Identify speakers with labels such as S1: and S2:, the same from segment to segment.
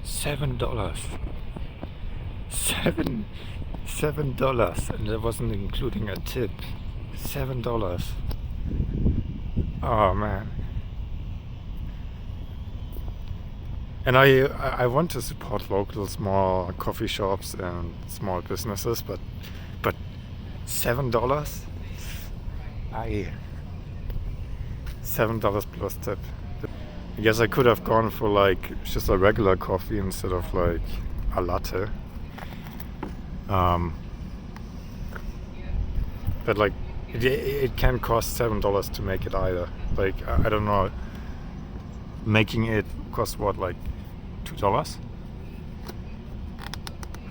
S1: $7. $7, and that wasn't including a tip. $7. Oh man. And I want to support local small coffee shops and small businesses, but $7? $7 plus tip. I guess I could have gone for like just a regular coffee instead of like a latte. But like it can cost $7 to make it either. Like I don't know, making it cost what, like $2?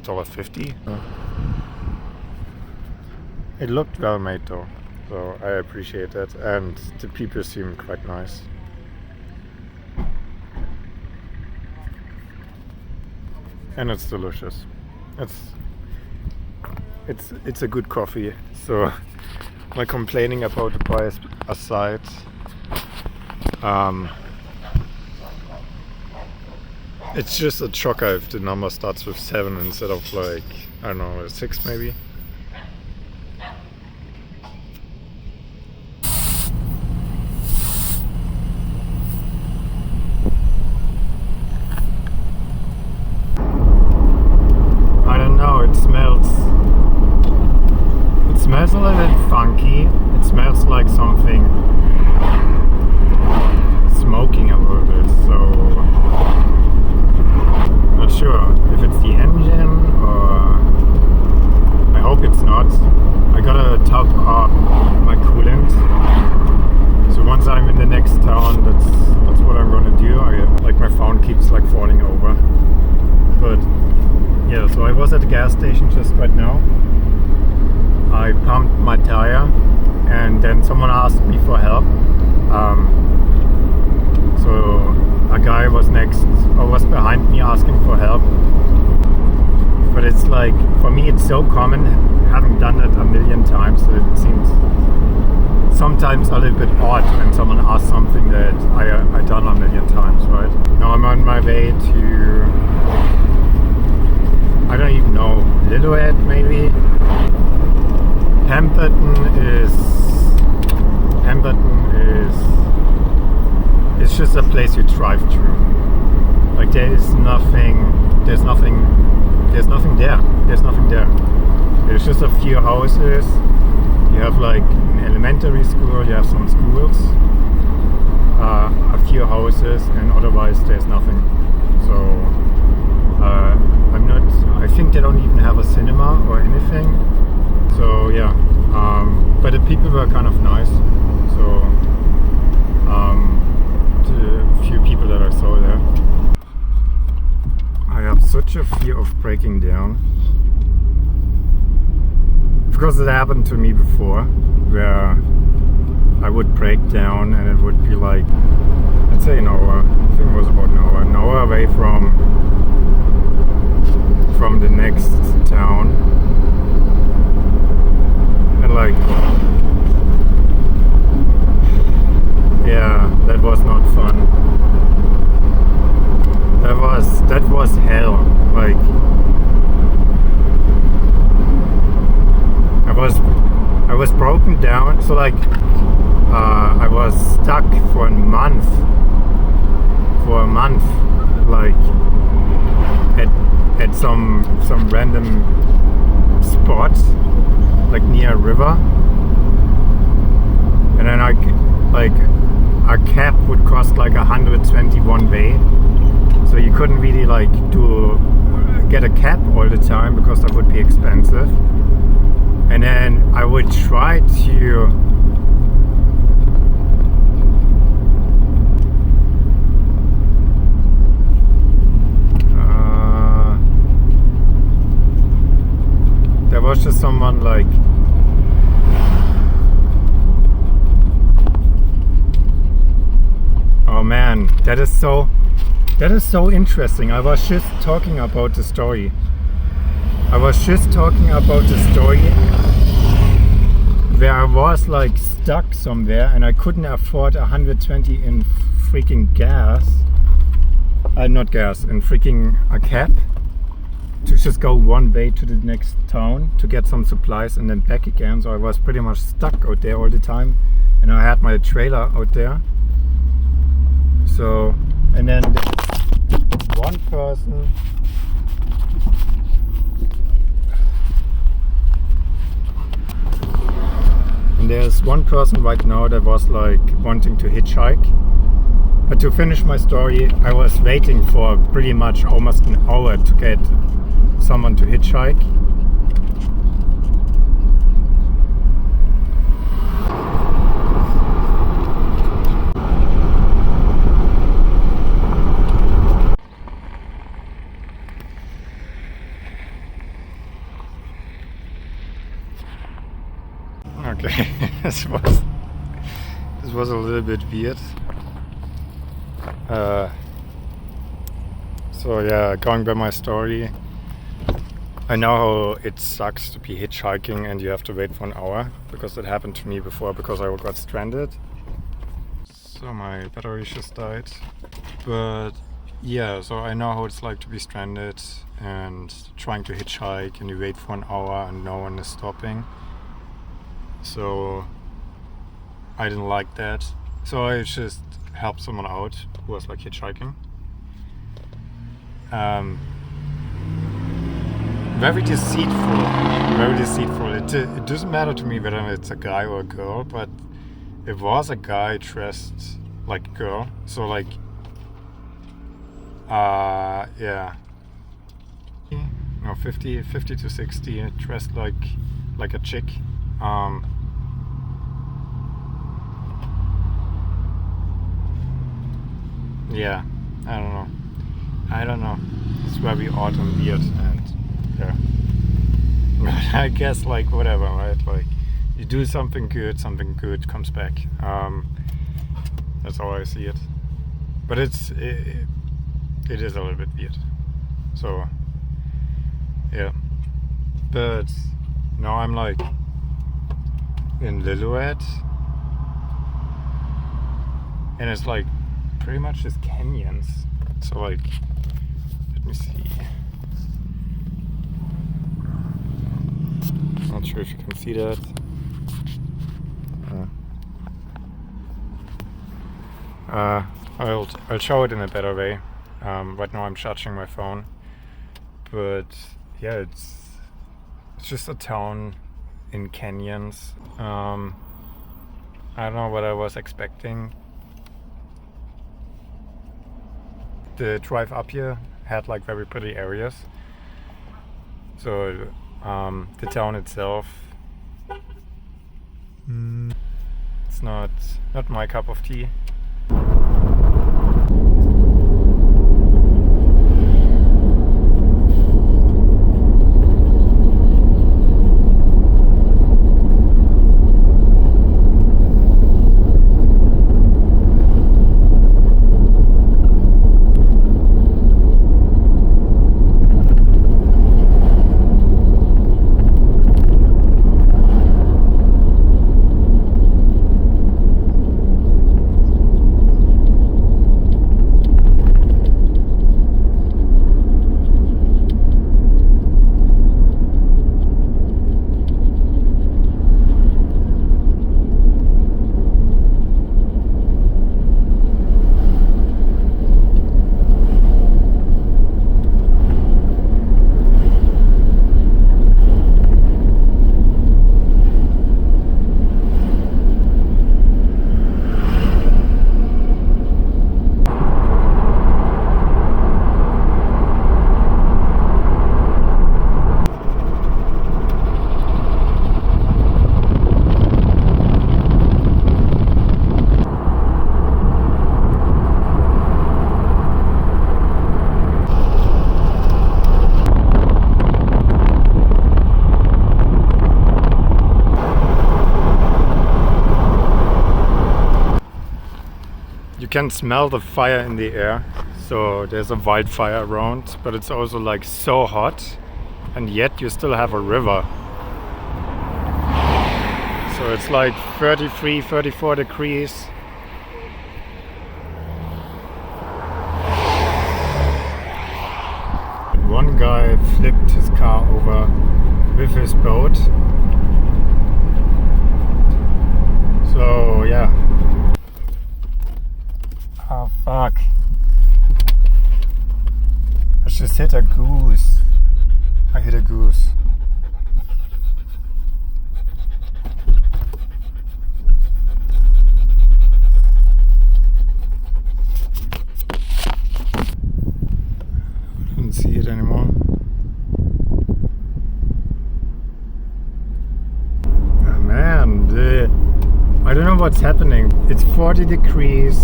S1: $1.50? It looked well made though, so I appreciate it, and the people seem quite nice. And it's delicious. It's a good coffee. So my complaining about the price aside, it's just a shocker if the number starts with 7 instead of like, I don't know, 6 maybe. It smells a little bit funky. It smells like something smoking a little bit, so not sure if it's the engine or I hope it's not. I gotta top up my coolant, so once I'm in the next town, that's what I'm gonna do. Like my phone keeps like falling over, but yeah, so I was at the gas station just right now. I pumped my tire and then someone asked me for help. So a guy was behind me asking for help. But it's like, for me it's so common, having done it a million times, so it seems sometimes a little bit odd when someone asks something that I done a million times, right? Now I'm on my way to, I don't even know, Lillooet maybe. Pemberton is it's just a place you drive through. Like there's nothing there. There's just a few houses. You have like an elementary school, you have some schools, a few houses, and otherwise there's nothing. So I think they don't even have a cinema or anything. So yeah, but the people were kind of nice. So the few people that I saw there. I have such a fear of breaking down. Because it happened to me before, where I would break down and it would be like, let's say an hour, I think it was about an hour away from the next town. And like, yeah, that was not fun. That was hell. Like, I was broken down. So like, I was stuck for a month. Like at some random spot, like near a river, and then a cab would cost like 121 baht, so you couldn't really like get a cab all the time because that would be expensive. And then I would try to there was just someone like, oh man, that is so interesting. I was just talking about the story where I was like stuck somewhere and I couldn't afford 120 in freaking gas. not gas, and freaking a cab to just go one way to the next town to get some supplies and then back again. So I was pretty much stuck out there all the time, and I had my trailer out there. So, and then there's one person there's one person right now that was like wanting to hitchhike. But to finish my story, I was waiting for pretty much almost an hour to get someone to hitchhike. Okay, this was a little bit weird. So yeah, going by my story, I know how it sucks to be hitchhiking and you have to wait for an hour, because it happened to me before because I got stranded. So my battery just died. But yeah, so I know how it's like to be stranded and trying to hitchhike and you wait for an hour and no one is stopping. So I didn't like that. So I just helped someone out who was like hitchhiking. Very deceitful. It doesn't matter to me whether it's a guy or a girl, but it was a guy dressed like a girl. So like, yeah. No, 50 to 60, dressed like a chick. Yeah, I don't know. It's very odd and weird, and yeah. But I guess like whatever, right? Like you do something good comes back. That's how I see it. But it is a little bit weird. So yeah. But now I'm like in Lillooet, and it's like pretty much just canyons. So like, let me see. Not sure if you can see that. I'll show it in a better way. Right now I'm charging my phone, but yeah, it's just a town in canyons. I don't know what I was expecting. The drive up here had like very pretty areas. So the town itself, it's not my cup of tea. You can smell the fire in the air, so there's a wildfire around, but it's also like so hot, and yet you still have a river. So it's like 33, 34 degrees. guy flipped his car over with his boat. So yeah. Oh fuck. I just hit a goose. I hit a goose. I don't see it anymore. Oh man, I don't know what's happening. It's 40 degrees.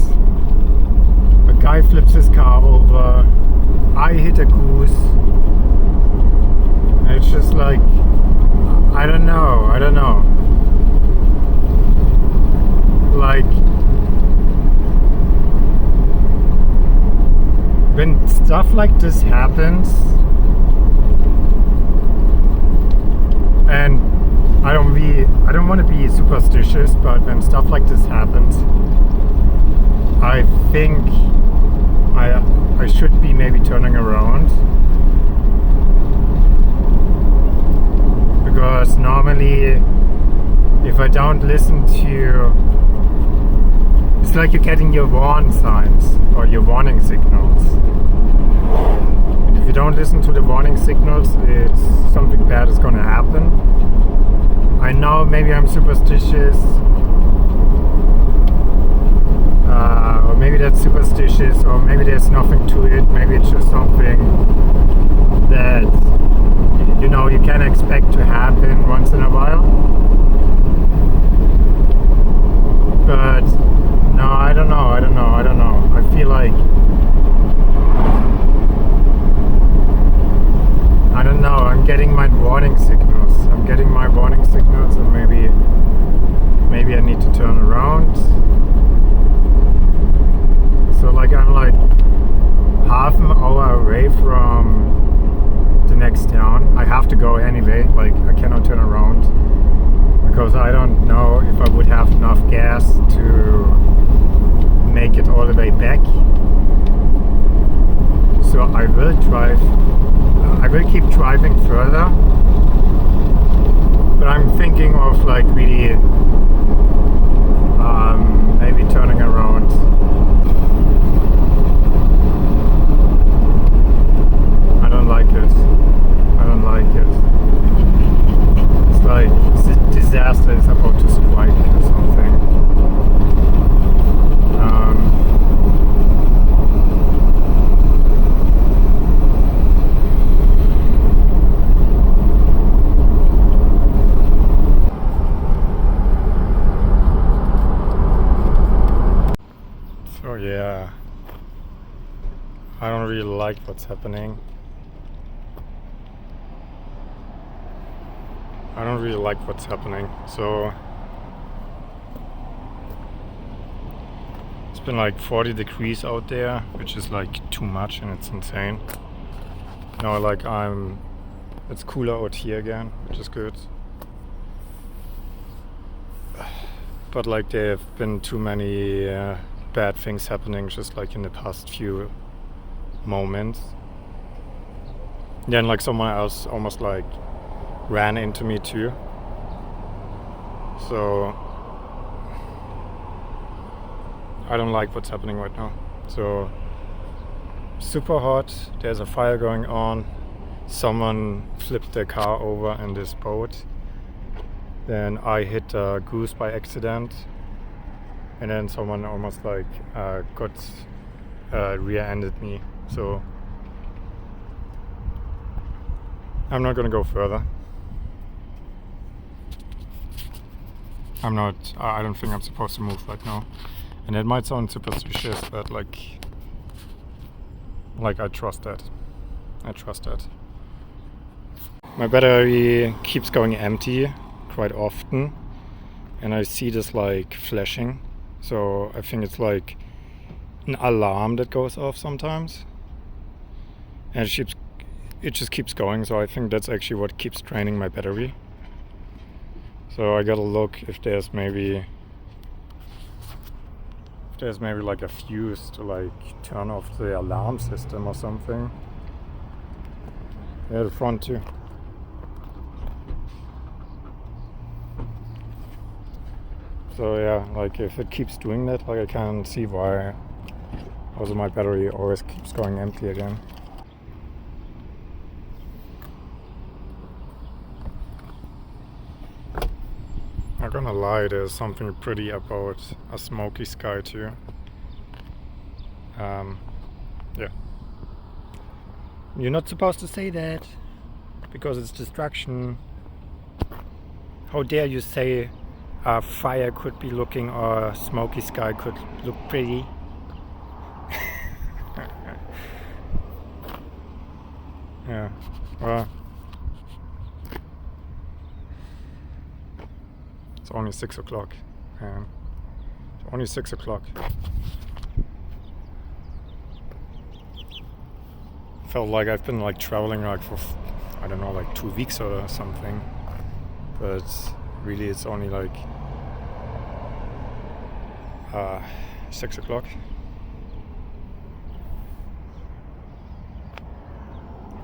S1: A guy flips his car over. I hit a goose. It's just like, I don't know. Like, when stuff like this happens, and I don't want to be superstitious, but when stuff like this happens, I think I should be maybe turning around, because normally if I don't listen to, it's like you're getting your warn signs or your warning signals, and if you don't listen to the warning signals, it's something bad is gonna happen. I know maybe I'm superstitious, or maybe that's superstitious, or maybe there's nothing to it. Maybe it's just something that, you know, you can expect to happen once in a while. But no, I don't know. I feel like, I don't know, I'm getting my warning signals. And maybe I need to turn around. So like I'm like half an hour away from the next town. I have to go anyway, like I cannot turn around, because I don't know if I would have enough gas to make it all the way back. So I will keep driving further, but I'm thinking of like really maybe turning around. I don't like it. It's like disaster is about to strike or something. So yeah, I don't really like what's happening. So it's been like 40 degrees out there, which is like too much, and it's insane. Now like it's cooler out here again, which is good. But like there have been too many bad things happening just like in the past few moments. Then like someone else almost like ran into me too. So I don't like what's happening right now. So super hot, there's a fire going on, someone flipped their car over in this boat, then I hit a goose by accident, and then someone almost like rear-ended me. So I'm not gonna go further. I don't think I'm supposed to move right now. And it might sound superstitious, but like I trust that. My battery keeps going empty quite often, and I see this like flashing. So I think it's like an alarm that goes off sometimes. And it just keeps going, so I think that's actually what keeps draining my battery. So I gotta look if there's maybe like a fuse to like turn off the alarm system or something. Yeah, the front too. So yeah, like if it keeps doing that, like I can't see why also my battery always keeps going empty again. Not gonna lie, there's something pretty about a smoky sky too. Yeah. You're not supposed to say that because it's distraction. How dare you say a fire could be looking or a smoky sky could look pretty? Yeah, well, it's only 6 o'clock. It's only 6 o'clock. Felt like I've been like traveling like for, I don't know, like 2 weeks or something. But really it's only like 6 o'clock.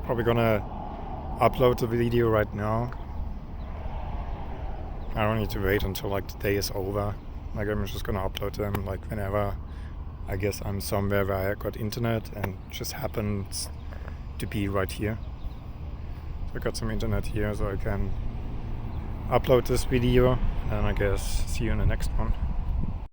S1: Probably gonna upload the video right now. I don't need to wait until like the day is over. Like I'm just gonna upload them like whenever I guess I'm somewhere where I got internet and just happens to be right here. So I got some internet here so I can upload this video and I guess see you in the next one.